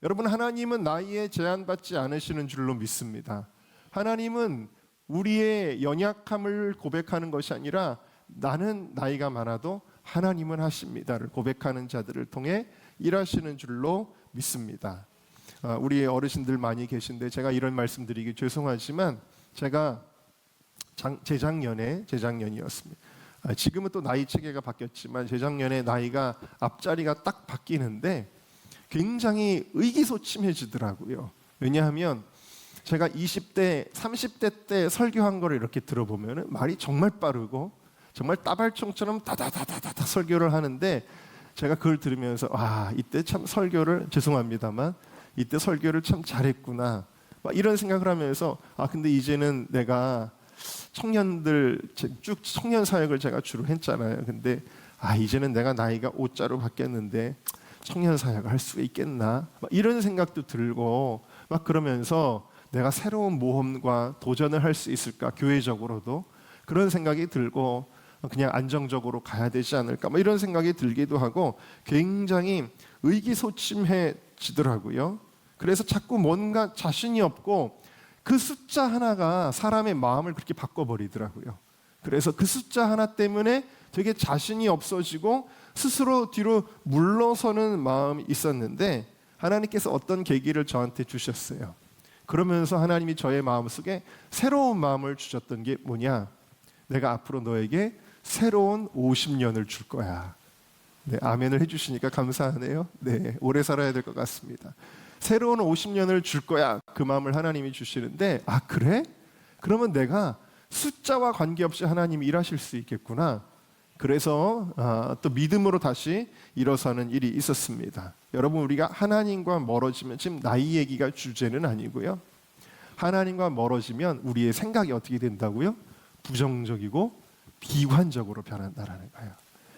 여러분, 하나님은 나이에 제한받지 않으시는 줄로 믿습니다. 하나님은 우리의 연약함을 고백하는 것이 아니라 나는 나이가 많아도 하나님은 하십니다를 고백하는 자들을 통해 일하시는 줄로 믿습니다. 우리 어르신들 많이 계신데 제가 이런 말씀 드리기 죄송하지만 제가 재작년이었습니다. 지금은 또 나이 체계가 바뀌었지만 재작년에 나이가 앞자리가 딱 바뀌는데 굉장히 의기소침해지더라고요. 왜냐하면 제가 20대, 30대 때 설교한 거를 이렇게 들어보면 말이 정말 빠르고 정말 따발총처럼 다다다다다 설교를 하는데 제가 그걸 들으면서 이때 참 설교를, 죄송합니다만 이때 설교를 참 잘했구나 막 이런 생각을 하면서 근데 이제는 내가 청년들 쭉 청년 사역을 제가 주로 했잖아요. 근데 이제는 내가 나이가 5자로 바뀌었는데 청년 사역을 할 수가 있겠나 막 이런 생각도 들고 막 그러면서 내가 새로운 모험과 도전을 할 수 있을까, 교회적으로도 그런 생각이 들고 그냥 안정적으로 가야 되지 않을까 뭐 이런 생각이 들기도 하고 굉장히 의기소침해지더라고요. 그래서 자꾸 뭔가 자신이 없고 그 숫자 하나가 사람의 마음을 그렇게 바꿔버리더라고요. 그래서 그 숫자 하나 때문에 되게 자신이 없어지고 스스로 뒤로 물러서는 마음이 있었는데 하나님께서 어떤 계기를 저한테 주셨어요. 그러면서 하나님이 저의 마음속에 새로운 마음을 주셨던 게 뭐냐, 내가 앞으로 너에게 새로운 50년을 줄 거야. 네, 아멘을 해주시니까 감사하네요. 네, 오래 살아야 될 것 같습니다. 새로운 50년을 줄 거야. 그 마음을 하나님이 주시는데 그래? 그러면 내가 숫자와 관계없이 하나님이 일하실 수 있겠구나. 그래서 또 믿음으로 다시 일어서는 일이 있었습니다. 여러분, 우리가 하나님과 멀어지면, 지금 나이 얘기가 주제는 아니고요, 하나님과 멀어지면 우리의 생각이 어떻게 된다고요? 부정적이고 비관적으로 변한다라는 거예요.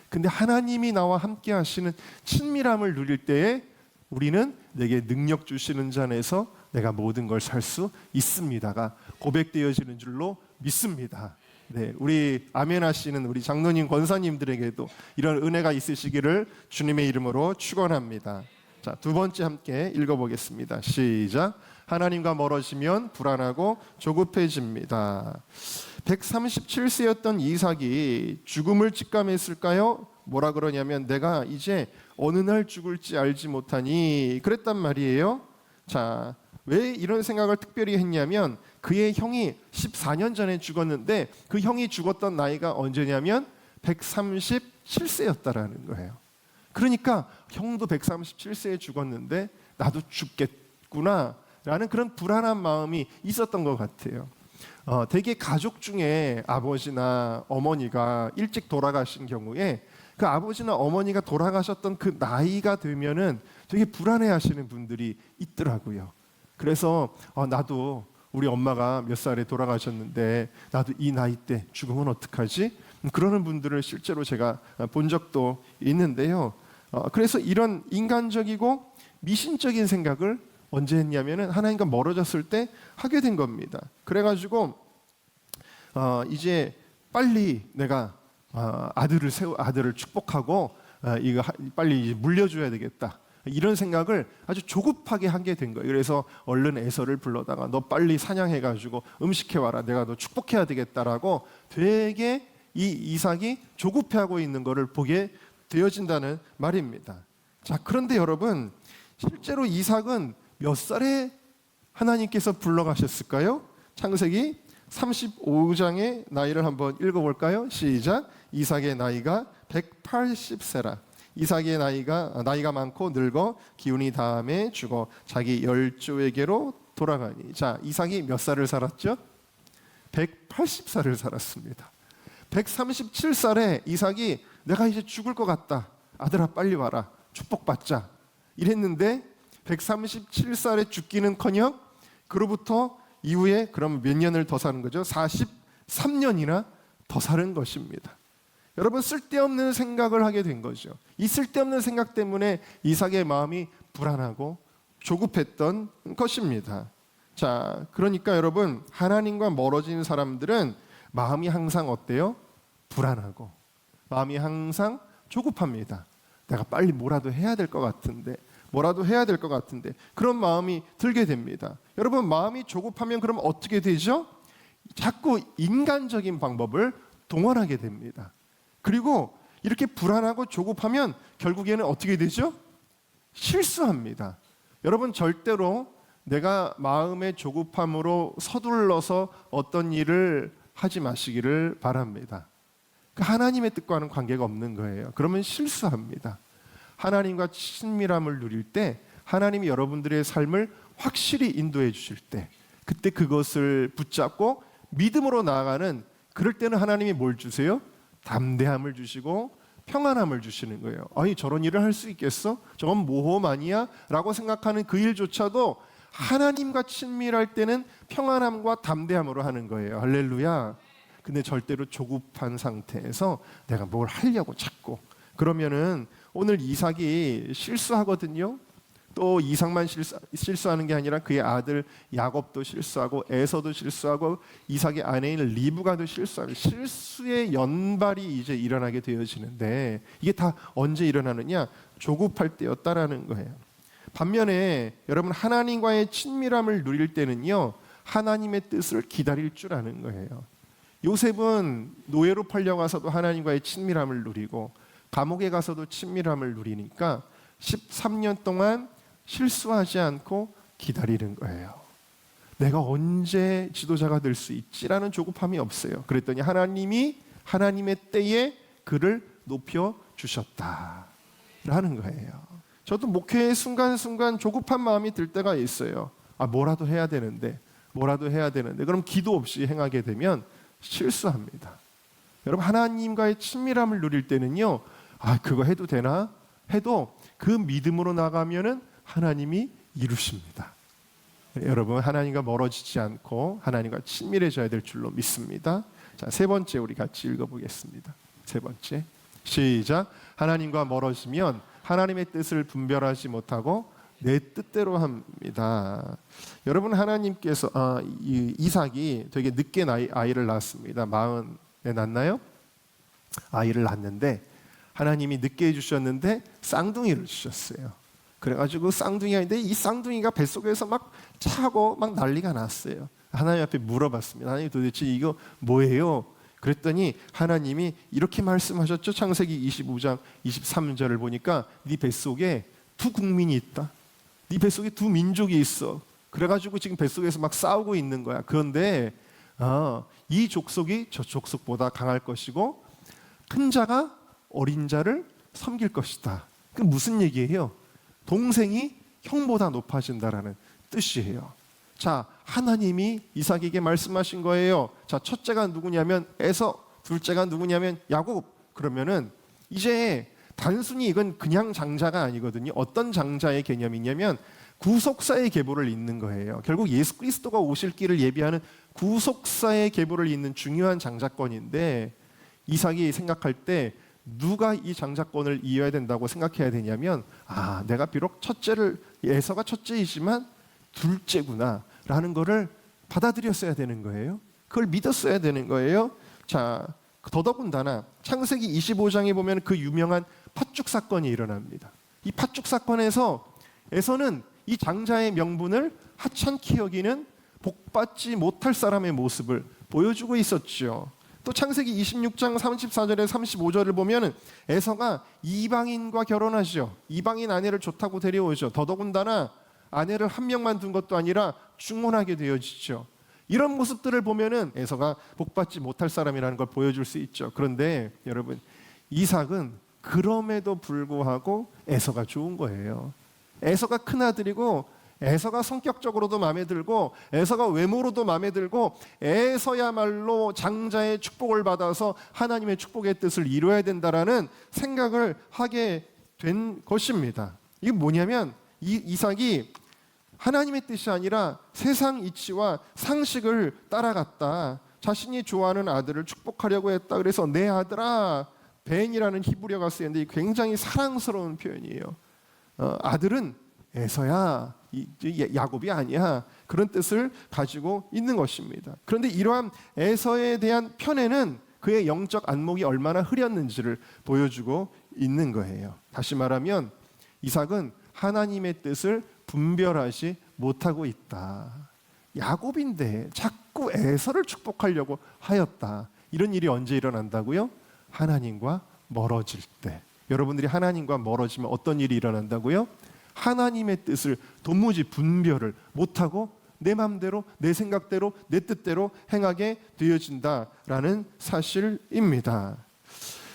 근데 하나님이 나와 함께 하시는 친밀함을 누릴 때에 우리는 내게 능력 주시는 자 안에서 내가 모든 걸 살 수 있습니다가 고백되어지는 줄로 믿습니다. 네, 우리 아멘 하시는 우리 장로님, 권사님들에게도 이런 은혜가 있으시기를 주님의 이름으로 축원합니다. 자, 두 번째 함께 읽어보겠습니다. 시작. 하나님과 멀어지면 불안하고 조급해집니다. 137세였던 이삭이 죽음을 직감했을까요? 뭐라 그러냐면 내가 이제 어느 날 죽을지 알지 못하니 그랬단 말이에요. 자, 왜 이런 생각을 특별히 했냐면 그의 형이 14년 전에 죽었는데 그 형이 죽었던 나이가 언제냐면 137세였다라는 거예요. 그러니까 형도 137세에 죽었는데 나도 죽겠구나 라는 그런 불안한 마음이 있었던 것 같아요. 대개 가족 중에 아버지나 어머니가 일찍 돌아가신 경우에 그 아버지나 어머니가 돌아가셨던 그 나이가 되면은 되게 불안해 하시는 분들이 있더라고요. 그래서 나도 우리 엄마가 몇 살에 돌아가셨는데 나도 이 나이 때 죽으면 어떡하지? 그러는 분들을 실제로 제가 본 적도 있는데요. 그래서 이런 인간적이고 미신적인 생각을 언제 했냐면은 하나님과 멀어졌을 때 하게 된 겁니다. 그래가지고 이제 빨리 내가 아들을 축복하고 이거 빨리 물려줘야 되겠다. 이런 생각을 아주 조급하게 하게 된 거예요. 그래서 얼른 에서를 불러다가 너 빨리 사냥해가지고 음식해와라. 내가 너 축복해야 되겠다라고 되게 이 이삭이 조급해하고 있는 것을 보게 되어진다는 말입니다. 자, 그런데 여러분, 실제로 이삭은 몇 살에 하나님께서 불러가셨을까요? 창세기 35장의 나이를 한번 읽어볼까요? 시작. 이삭의 나이가 180세라. 이삭의 나이가 많고 늙어 기운이 다함에 죽어 자기 열조에게로 돌아가니. 자, 이삭이 몇 살을 살았죠? 180살을 살았습니다. 137살에 이삭이 내가 이제 죽을 것 같다. 아들아 빨리 와라. 축복받자. 이랬는데 137살에 죽기는커녕 그로부터 이후에 그럼 몇 년을 더 사는 거죠? 43년이나 더 사는 것입니다. 여러분, 쓸데없는 생각을 하게 된 거죠. 이 쓸데없는 생각 때문에 이삭의 마음이 불안하고 조급했던 것입니다. 자, 그러니까 여러분, 하나님과 멀어진 사람들은 마음이 항상 어때요? 불안하고 마음이 항상 조급합니다. 내가 빨리 뭐라도 해야 될 것 같은데 뭐라도 해야 될 것 같은데 그런 마음이 들게 됩니다. 여러분, 마음이 조급하면 그럼 어떻게 되죠? 자꾸 인간적인 방법을 동원하게 됩니다. 그리고 이렇게 불안하고 조급하면 결국에는 어떻게 되죠? 실수합니다. 여러분, 절대로 내가 마음의 조급함으로 서둘러서 어떤 일을 하지 마시기를 바랍니다. 하나님의 뜻과는 관계가 없는 거예요. 그러면 실수합니다. 하나님과 친밀함을 누릴 때, 하나님이 여러분들의 삶을 확실히 인도해 주실 때, 그때 그것을 붙잡고 믿음으로 나아가는, 그럴 때는 하나님이 뭘 주세요? 담대함을 주시고 평안함을 주시는 거예요. 아니, 저런 일을 할 수 있겠어? 저건 모험 아니야? 라고 생각하는 그 일조차도 하나님과 친밀할 때는 평안함과 담대함으로 하는 거예요. 할렐루야. 근데 절대로 조급한 상태에서 내가 뭘 하려고 찾고, 그러면은 오늘 이삭이 실수하거든요. 또 이삭만 실수하는 게 아니라 그의 아들 야곱도 실수하고 에서도 실수하고 이삭의 아내인 리브가도 실수하고, 실수의 연발이 이제 일어나게 되어지는데, 이게 다 언제 일어나느냐? 조급할 때였다라는 거예요. 반면에 여러분, 하나님과의 친밀함을 누릴 때는요, 하나님의 뜻을 기다릴 줄 아는 거예요. 요셉은 노예로 팔려가서도 하나님과의 친밀함을 누리고 감옥에 가서도 친밀함을 누리니까 13년 동안 실수하지 않고 기다리는 거예요. 내가 언제 지도자가 될 수 있지라는 조급함이 없어요. 그랬더니 하나님이 하나님의 때에 그를 높여주셨다라는 거예요. 저도 목회의 순간순간 조급한 마음이 들 때가 있어요. 뭐라도 해야 되는데 그럼 기도 없이 행하게 되면 실수합니다. 여러분, 하나님과의 친밀함을 누릴 때는요, 그거 해도 되나? 해도 그 믿음으로 나가면은 하나님이 이루십니다. 여러분, 하나님과 멀어지지 않고 하나님과 친밀해져야 될 줄로 믿습니다. 자, 세 번째 우리 같이 읽어보겠습니다. 세 번째, 시작. 하나님과 멀어지면 하나님의 뜻을 분별하지 못하고 내 뜻대로 합니다. 여러분, 하나님께서 이삭이 되게 늦게 아이를 낳았습니다. 40에 낳나요? 아이를 낳았는데 하나님이 늦게 해주셨는데 쌍둥이를 주셨어요. 그래가지고 쌍둥이인데 이 쌍둥이가 뱃속에서 막 차고 막 난리가 났어요. 하나님 앞에 물어봤습니다. 하나님, 도대체 이거 뭐예요? 그랬더니 하나님이 이렇게 말씀하셨죠. 창세기 25장 23절을 보니까 네 뱃속에 두 국민이 있다. 네 뱃속에 두 민족이 있어. 그래가지고 지금 뱃속에서 막 싸우고 있는 거야. 그런데 이 족속이 저 족속보다 강할 것이고 큰 자가 어린 자를 섬길 것이다. 그 무슨 얘기예요? 동생이 형보다 높아진다라는 뜻이에요. 자, 하나님이 이삭에게 말씀하신 거예요. 자, 첫째가 누구냐면 에서, 둘째가 누구냐면 야곱. 그러면은 이제 단순히 이건 그냥 장자가 아니거든요. 어떤 장자의 개념이냐면 구속사의 계보를 잇는 거예요. 결국 예수 그리스도가 오실 길을 예비하는 구속사의 계보를 잇는 중요한 장자권인데, 이삭이 생각할 때 누가 이 장자권을 이어야 된다고 생각해야 되냐면, 내가 비록 에서가 첫째이지만 둘째구나 라는 거를 받아들였어야 되는 거예요. 그걸 믿었어야 되는 거예요. 자, 더더군다나 창세기 25장에 보면 그 유명한 팥죽 사건이 일어납니다. 이 팥죽 사건에서 에서는 이 장자의 명분을 하찮게 여기는 복받지 못할 사람의 모습을 보여주고 있었죠. 또 창세기 26장 34절에 35절을 보면 에서가 이방인과 결혼하죠. 이방인 아내를 좋다고 데려오죠. 더더군다나 아내를 한 명만 둔 것도 아니라 중혼하게 되어지죠. 이런 모습들을 보면은 에서가 복받지 못할 사람이라는 걸 보여줄 수 있죠. 그런데 여러분, 이삭은 그럼에도 불구하고 에서가 좋은 거예요. 에서가 큰아들이고 에서가 성격적으로도 마음에 들고 에서가 외모로도 마음에 들고 에서야말로 장자의 축복을 받아서 하나님의 축복의 뜻을 이루어야 된다라는 생각을 하게 된 것입니다. 이게 뭐냐면 이삭이 하나님의 뜻이 아니라 세상 이치와 상식을 따라갔다. 자신이 좋아하는 아들을 축복하려고 했다. 그래서 내 아들아, 벤이라는 히브리어가 쓰였는데 굉장히 사랑스러운 표현이에요. 아들은 에서야, 야곱이 아니야. 그런 뜻을 가지고 있는 것입니다. 그런데 이러한 에서에 대한 편애는 그의 영적 안목이 얼마나 흐렸는지를 보여주고 있는 거예요. 다시 말하면 이삭은 하나님의 뜻을 분별하지 못하고 있다. 야곱인데 자꾸 에서를 축복하려고 하였다. 이런 일이 언제 일어난다고요? 하나님과 멀어질 때. 여러분들이 하나님과 멀어지면 어떤 일이 일어난다고요? 하나님의 뜻을 도무지 분별을 못하고 내 마음대로, 내 생각대로, 내 뜻대로 행하게 되어진다라는 사실입니다.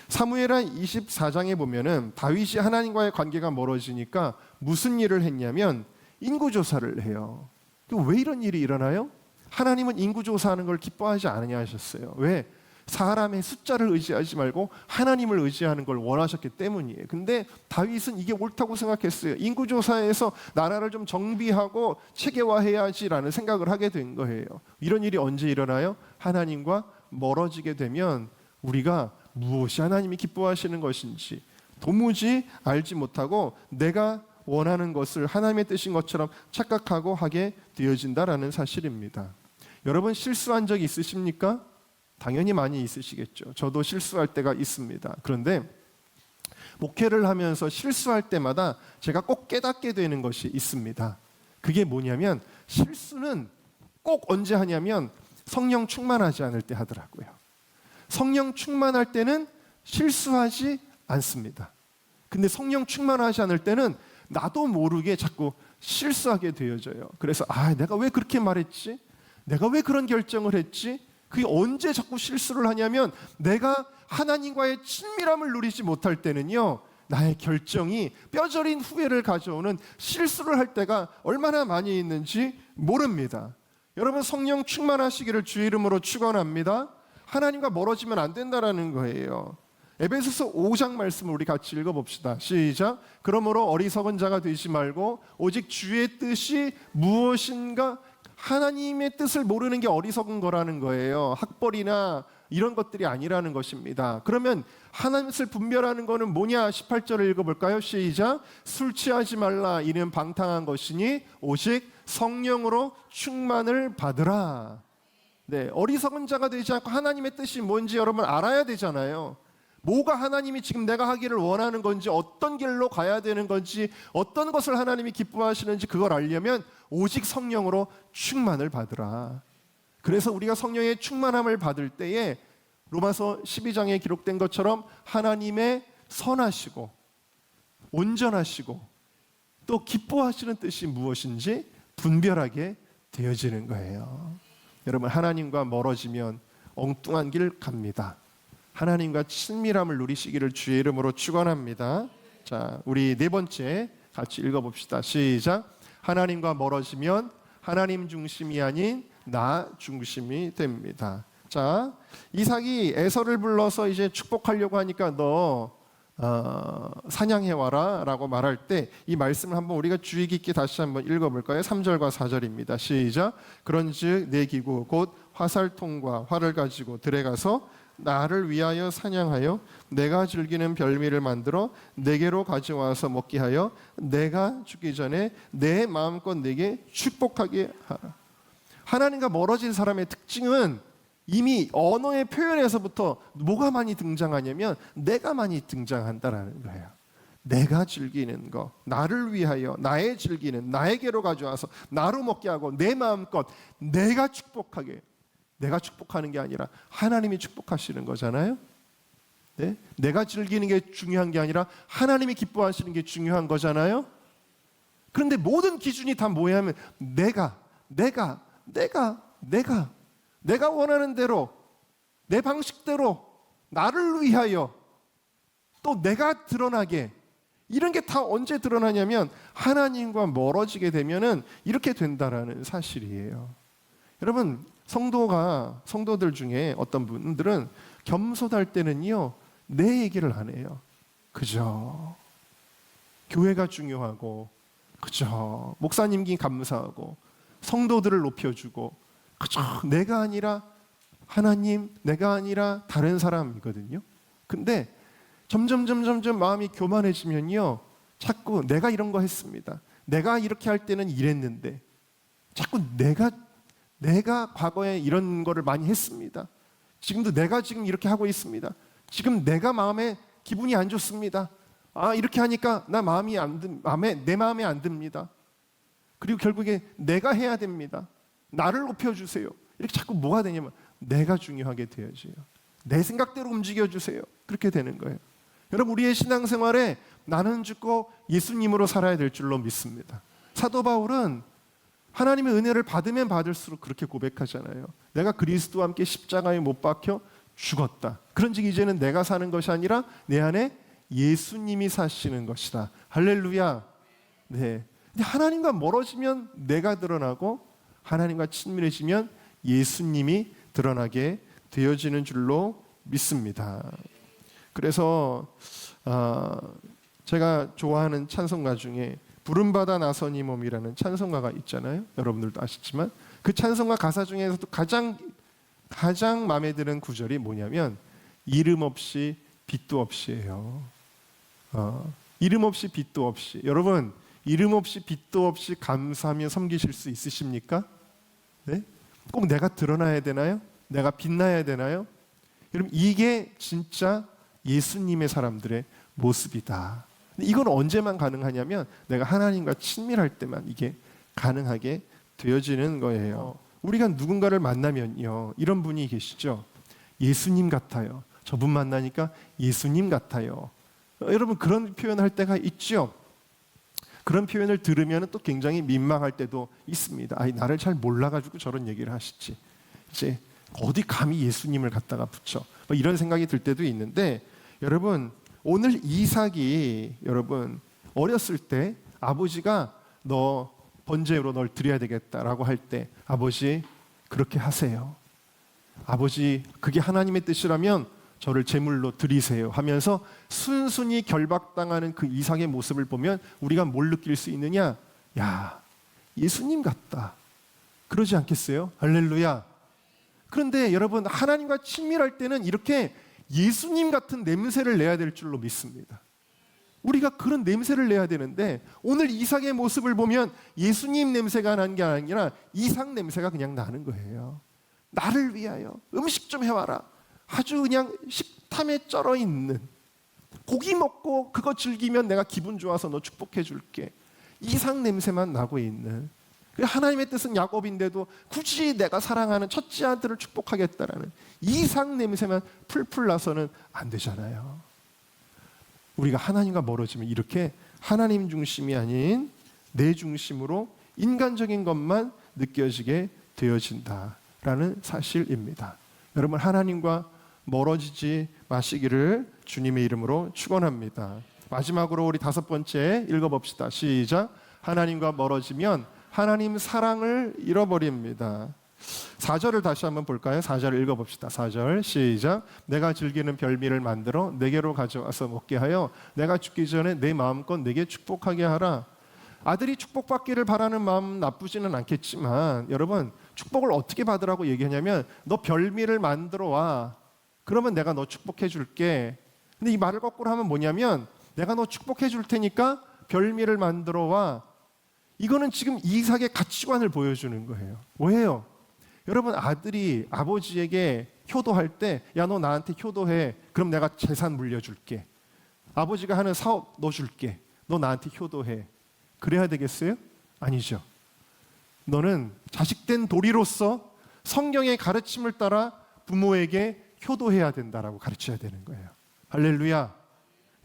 사무엘하 24장에 보면은 다윗이 하나님과의 관계가 멀어지니까 무슨 일을 했냐면 인구조사를 해요. 왜 이런 일이 일어나요? 하나님은 인구조사하는 걸 기뻐하지 않으냐 하셨어요. 왜? 사람의 숫자를 의지하지 말고 하나님을 의지하는 걸 원하셨기 때문이에요. 근데 다윗은 이게 옳다고 생각했어요. 인구조사에서 나라를 좀 정비하고 체계화해야지라는 생각을 하게 된 거예요. 이런 일이 언제 일어나요? 하나님과 멀어지게 되면 우리가 무엇이 하나님이 기뻐하시는 것인지 도무지 알지 못하고 내가 원하는 것을 하나님의 뜻인 것처럼 착각하고 하게 되어진다라는 사실입니다. 여러분 실수한 적 있으십니까? 당연히 많이 있으시겠죠. 저도 실수할 때가 있습니다. 그런데 목회를 하면서 실수할 때마다 제가 꼭 깨닫게 되는 것이 있습니다. 그게 뭐냐면 실수는 꼭 언제 하냐면 성령 충만하지 않을 때 하더라고요. 성령 충만할 때는 실수하지 않습니다. 근데 성령 충만하지 않을 때는 나도 모르게 자꾸 실수하게 되어져요. 그래서 내가 왜 그렇게 말했지? 내가 왜 그런 결정을 했지? 그게 언제 자꾸 실수를 하냐면 내가 하나님과의 친밀함을 누리지 못할 때는요, 나의 결정이 뼈저린 후회를 가져오는 실수를 할 때가 얼마나 많이 있는지 모릅니다. 여러분 성령 충만하시기를 주의 이름으로 축원합니다. 하나님과 멀어지면 안 된다라는 거예요. 에베소서 5장 말씀을 우리 같이 읽어봅시다. 시작. 그러므로 어리석은 자가 되지 말고 오직 주의 뜻이 무엇인가 하나님의 뜻을 모르는 게 어리석은 거라는 거예요. 학벌이나 이런 것들이 아니라는 것입니다. 그러면 하나님의 뜻을 분별하는 거는 뭐냐? 18절을 읽어볼까요? 시작. 술 취하지 말라. 이는 방탕한 것이니 오직 성령으로 충만을 받으라. 네, 어리석은 자가 되지 않고 하나님의 뜻이 뭔지 여러분 알아야 되잖아요. 뭐가 하나님이 지금 내가 하기를 원하는 건지, 어떤 길로 가야 되는 건지, 어떤 것을 하나님이 기뻐하시는지 그걸 알려면 오직 성령으로 충만을 받으라. 그래서 우리가 성령의 충만함을 받을 때에 로마서 12장에 기록된 것처럼 하나님의 선하시고 온전하시고 또 기뻐하시는 뜻이 무엇인지 분별하게 되어지는 거예요. 여러분 하나님과 멀어지면 엉뚱한 길 갑니다. 하나님과 친밀함을 누리시기를 주의 이름으로 축원합니다. 자, 우리 네 번째 같이 읽어봅시다. 시작. 하나님과 멀어지면 하나님 중심이 아닌 나 중심이 됩니다. 자, 이삭이 에서를 불러서 이제 축복하려고 하니까 너 사냥해 와라 라고 말할 때 이 말씀을 한번 우리가 주의 깊게 다시 한번 읽어볼까요? 3절과 4절입니다. 시작. 그런즉 내 기구 곧 화살통과 활을 가지고 들에 가서 나를 위하여 사냥하여 내가 즐기는 별미를 만들어 내게로 가져와서 먹게 하여 내가 죽기 전에 내 마음껏 내게 축복하게 하라. 하나님과 멀어진 사람의 특징은 이미 언어의 표현에서부터 뭐가 많이 등장하냐면 내가 많이 등장한다라는 거예요. 내가 즐기는 거, 나를 위하여 나의 즐기는 나에게로 가져와서 나로 먹게 하고 내 마음껏 내가 축복하게. 내가 축복하는 게 아니라 하나님이 축복하시는 거잖아요. 네? 내가 즐기는 게 중요한 게 아니라 하나님이 기뻐하시는 게 중요한 거잖아요. 그런데 모든 기준이 다 뭐냐면 내가 원하는 대로 내 방식대로 나를 위하여 또 내가 드러나게 이런 게 다 언제 드러나냐면 하나님과 멀어지게 되면은 이렇게 된다라는 사실이에요. 여러분 성도들 중에 어떤 분들은 겸손할 때는요 내 얘기를 안 해요. 그죠? 교회가 중요하고 그죠? 목사님께 감사하고 성도들을 높여주고 그죠? 내가 아니라 하나님, 내가 아니라 다른 사람이거든요. 근데 점점 마음이 교만해지면요 자꾸 내가 이런 거 했습니다. 내가 이렇게 할 때는 이랬는데 자꾸 내가 과거에 이런 거를 많이 했습니다. 지금도 내가 지금 이렇게 하고 있습니다. 지금 내가 마음에 기분이 안 좋습니다. 이렇게 하니까 내 마음에 안 듭니다. 그리고 결국에 내가 해야 됩니다. 나를 높여주세요. 이렇게 자꾸 뭐가 되냐면 내가 중요하게 되어져요. 내 생각대로 움직여주세요. 그렇게 되는 거예요. 여러분, 우리의 신앙생활에 나는 죽고 예수님으로 살아야 될 줄로 믿습니다. 사도 바울은 하나님의 은혜를 받으면 받을수록 그렇게 고백하잖아요. 내가 그리스도와 함께 십자가에 못 박혀 죽었다. 그런즉 이제는 내가 사는 것이 아니라 내 안에 예수님이 사시는 것이다. 할렐루야. 네. 근데 하나님과 멀어지면 내가 드러나고 하나님과 친밀해지면 예수님이 드러나게 되어지는 줄로 믿습니다. 그래서 제가 좋아하는 찬송가 중에 부름받아 나선 이 몸이라는 찬송가가 있잖아요. 여러분들도 아시지만 그 찬송가 가사 중에서도 가장 마음에 드는 구절이 뭐냐면 이름 없이 빛도 없이예요. 이름 없이 빛도 없이. 여러분, 이름 없이 빛도 없이 감사하며 섬기실 수 있으십니까? 네? 꼭 내가 드러나야 되나요? 내가 빛나야 되나요? 여러분, 이게 진짜 예수님의 사람들의 모습이다. 이건 언제만 가능하냐면 내가 하나님과 친밀할 때만 이게 가능하게 되어지는 거예요. 우리가 누군가를 만나면요, 이런 분이 계시죠. 예수님 같아요. 저분 만나니까 예수님 같아요. 여러분, 그런 표현할 때가 있죠. 그런 표현을 들으면 또 굉장히 민망할 때도 있습니다. 나를 잘 몰라가지고 저런 얘기를 하시지. 이제 어디 감히 예수님을 갖다가 붙여. 이런 생각이 들 때도 있는데, 여러분, 오늘 이삭이 여러분 어렸을 때 아버지가 너 번제로 널 드려야 되겠다라고 할 때 아버지 그렇게 하세요. 아버지 그게 하나님의 뜻이라면 저를 제물로 드리세요 하면서 순순히 결박당하는 그 이삭의 모습을 보면 우리가 뭘 느낄 수 있느냐? 야, 예수님 같다. 그러지 않겠어요? 할렐루야. 그런데 여러분, 하나님과 친밀할 때는 이렇게 예수님 같은 냄새를 내야 될 줄로 믿습니다. 우리가 그런 냄새를 내야 되는데 오늘 이삭의 모습을 보면 예수님 냄새가 난 게 아니라 이삭 냄새가 그냥 나는 거예요. 나를 위하여 음식 좀 해와라. 아주 그냥 식탐에 쩔어 있는, 고기 먹고 그거 즐기면 내가 기분 좋아서 너 축복해 줄게. 이삭 냄새만 나고 있는, 하나님의 뜻은 야곱인데도 굳이 내가 사랑하는 첫째 아들을 축복하겠다라는 이삭 냄새만 풀풀 나서는 안 되잖아요. 우리가 하나님과 멀어지면 이렇게 하나님 중심이 아닌 내 중심으로 인간적인 것만 느껴지게 되어진다라는 사실입니다. 여러분, 하나님과 멀어지지 마시기를 주님의 이름으로 축원합니다. 마지막으로 우리 5번째 읽어봅시다. 시작. 하나님과 멀어지면 하나님 사랑을 잃어버립니다. 4절을 다시 한번 볼까요? 4절을 읽어봅시다. 4절 시작. 내가 즐기는 별미를 만들어 내게로 가져와서 먹게 하여 내가 죽기 전에 내 마음껏 내게 축복하게 하라. 아들이 축복받기를 바라는 마음 나쁘지는 않겠지만 여러분, 축복을 어떻게 받으라고 얘기하냐면 너 별미를 만들어 와. 그러면 내가 너 축복해 줄게. 근데 이 말을 거꾸로 하면 뭐냐면 내가 너 축복해 줄 테니까 별미를 만들어 와. 이거는 지금 이삭의 가치관을 보여주는 거예요. 왜요? 여러분, 아들이 아버지에게 효도할 때 야, 너 나한테 효도해. 그럼 내가 재산 물려줄게. 아버지가 하는 사업 너 줄게. 너 나한테 효도해. 그래야 되겠어요? 아니죠. 너는 자식된 도리로서 성경의 가르침을 따라 부모에게 효도해야 된다라고 가르쳐야 되는 거예요. 할렐루야.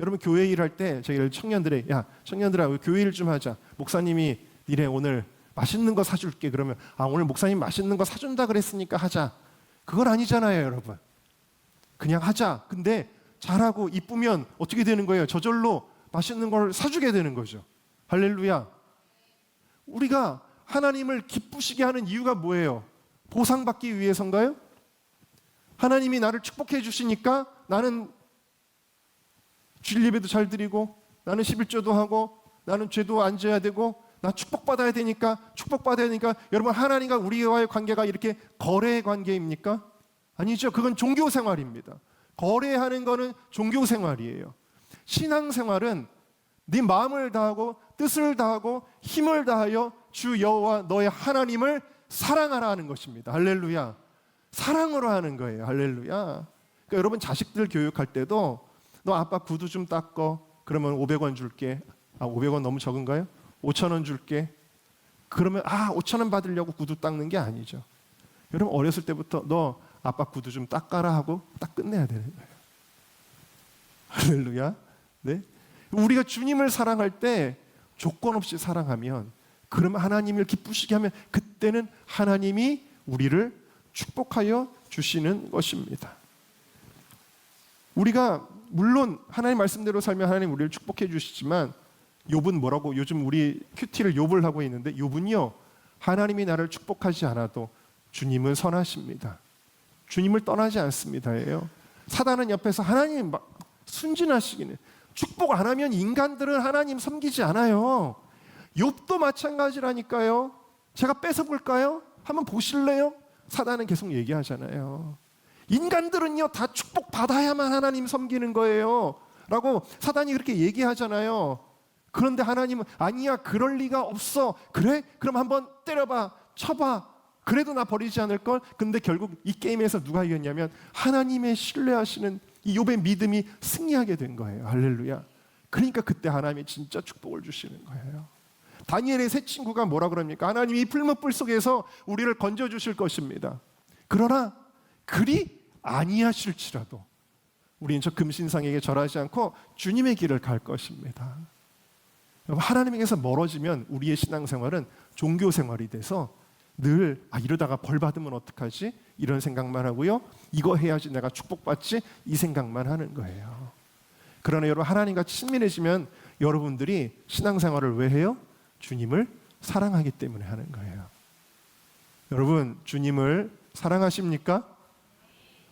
여러분, 교회 일할 때 저희 청년들의 야, 청년들아, 우리 교회 일 좀 하자. 목사님이 니네 오늘 맛있는 거 사줄게. 그러면 오늘 목사님 맛있는 거 사준다 그랬으니까 하자. 그건 아니잖아요, 여러분. 그냥 하자. 근데 잘하고 이쁘면 어떻게 되는 거예요? 저절로 맛있는 걸 사주게 되는 거죠. 할렐루야. 우리가 하나님을 기쁘시게 하는 이유가 뭐예요? 보상받기 위해서인가요? 하나님이 나를 축복해 주시니까 나는 주일 예배도 잘 드리고 나는 11조도 하고 나는 죄도 안 져야 되고 나 축복받아야 되니까 여러분, 하나님과 우리와의 관계가 이렇게 거래의 관계입니까? 아니죠. 그건 종교 생활입니다. 거래하는 거는 종교 생활이에요. 신앙 생활은 네 마음을 다하고 뜻을 다하고 힘을 다하여 주 여호와 너의 하나님을 사랑하라 하는 것입니다. 할렐루야. 사랑으로 하는 거예요. 할렐루야. 그러니까 여러분, 자식들 교육할 때도 너 아빠 구두 좀 닦어. 그러면 500원 줄게. 500원 너무 적은가요? 5,000원 줄게. 그러면 5,000원 받으려고 구두 닦는 게 아니죠. 여러분 어렸을 때부터 너 아빠 구두 좀 닦아라 하고 딱 끝내야 되는 거예요. 할렐루야. 네? 우리가 주님을 사랑할 때 조건 없이 사랑하면, 그러면 하나님을 기쁘시게 하면 그때는 하나님이 우리를 축복하여 주시는 것입니다. 우리가 물론 하나님 말씀대로 살면 하나님 우리를 축복해 주시지만, 욥은 뭐라고, 요즘 우리 큐티를 욥을 하고 있는데, 욥은요 하나님이 나를 축복하지 않아도 주님은 선하십니다. 주님을 떠나지 않습니다예요. 사단은 옆에서 하나님 막 순진하시기는, 축복 안 하면 인간들은 하나님 섬기지 않아요. 욥도 마찬가지라니까요. 제가 뺏어볼까요? 한번 보실래요? 사단은 계속 얘기하잖아요. 인간들은요 다 축복 받아야만 하나님 섬기는 거예요 라고 사단이 그렇게 얘기하잖아요. 그런데 하나님은 아니야, 그럴 리가 없어. 그래? 그럼 한번 때려봐, 쳐봐. 그래도 나 버리지 않을걸? 근데 결국 이 게임에서 누가 이겼냐면 하나님의 신뢰하시는 이 욥의 믿음이 승리하게 된 거예요. 할렐루야. 그러니까 그때 하나님이 진짜 축복을 주시는 거예요. 다니엘의 세 친구가 뭐라 그럽니까? 하나님이 이 풀무불 속에서 우리를 건져주실 것입니다. 그러나 그리 아니하실지라도 우리는 저 금신상에게 절하지 않고 주님의 길을 갈 것입니다. 하나님에게서 멀어지면 우리의 신앙생활은 종교생활이 돼서 늘 이러다가 벌 받으면 어떡하지? 이런 생각만 하고요. 이거 해야지 내가 축복받지? 이 생각만 하는 거예요. 그러나 여러분 하나님과 친밀해지면 여러분들이 신앙생활을 왜 해요? 주님을 사랑하기 때문에 하는 거예요. 여러분 주님을 사랑하십니까?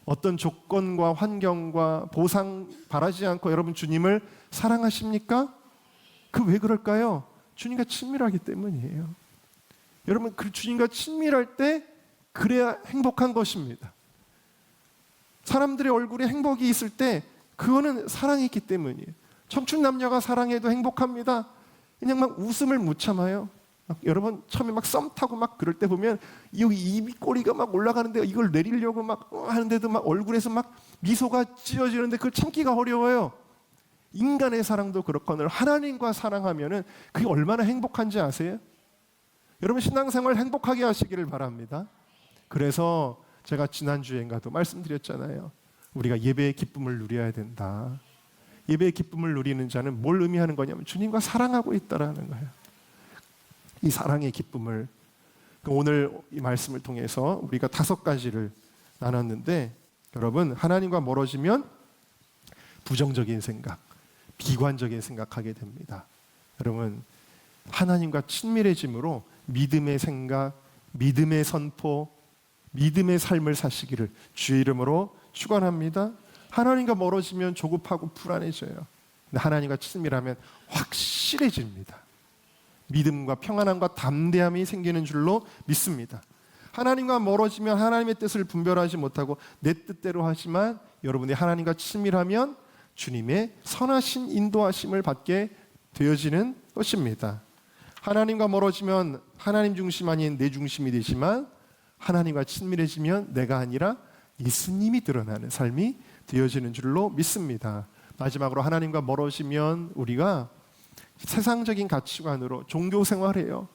어떤 조건과 환경과 보상 바라지 않고 여러분 주님을 사랑하십니까? 그 왜 그럴까요? 주님과 친밀하기 때문이에요. 여러분 그 주님과 친밀할 때 그래야 행복한 것입니다. 사람들의 얼굴에 행복이 있을 때 그거는 사랑이 있기 때문이에요. 청춘 남녀가 사랑해도 행복합니다. 그냥 막 웃음을 못 참아요. 여러분 처음에 막 썸 타고 막 그럴 때 보면 여기 입이 꼬리가 막 올라가는데 이걸 내리려고 막 하는데도 막 얼굴에서 막 미소가 찢어지는데 그걸 참기가 어려워요. 인간의 사랑도 그렇거늘 하나님과 사랑하면은 그게 얼마나 행복한지 아세요? 여러분 신앙생활 행복하게 하시기를 바랍니다. 그래서 제가 지난주에인가도 말씀드렸잖아요. 우리가 예배의 기쁨을 누려야 된다. 예배의 기쁨을 누리는 자는 뭘 의미하는 거냐면 주님과 사랑하고 있다라는 거예요. 이 사랑의 기쁨을, 오늘 이 말씀을 통해서 우리가 5가지를 나눴는데, 여러분 하나님과 멀어지면 부정적인 생각, 비관적인 생각하게 됩니다. 여러분 하나님과 친밀해짐으로 믿음의 생각, 믿음의 선포, 믿음의 삶을 사시기를 주의 이름으로 축원합니다. 하나님과 멀어지면 조급하고 불안해져요. 근데 하나님과 친밀하면 확실해집니다. 믿음과 평안함과 담대함이 생기는 줄로 믿습니다. 하나님과 멀어지면 하나님의 뜻을 분별하지 못하고 내 뜻대로 하지만, 여러분이 하나님과 친밀하면 주님의 선하신 인도하심을 받게 되어지는 것입니다. 하나님과 멀어지면 하나님 중심 아닌 내 중심이 되지만, 하나님과 친밀해지면 내가 아니라 예수님이 드러나는 삶이 되어지는 줄로 믿습니다. 마지막으로 하나님과 멀어지면 우리가 세상적인 가치관으로 종교 생활해요.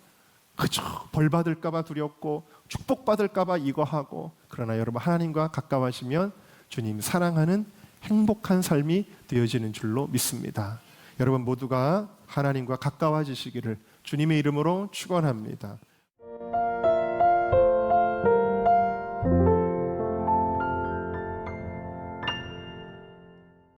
그죠? 벌 받을까 봐 두렵고 축복 받을까 봐 이거 하고. 그러나 여러분 하나님과 가까워지면 주님 사랑하는 행복한 삶이 되어지는 줄로 믿습니다. 여러분 모두가 하나님과 가까워지시기를 주님의 이름으로 축원합니다.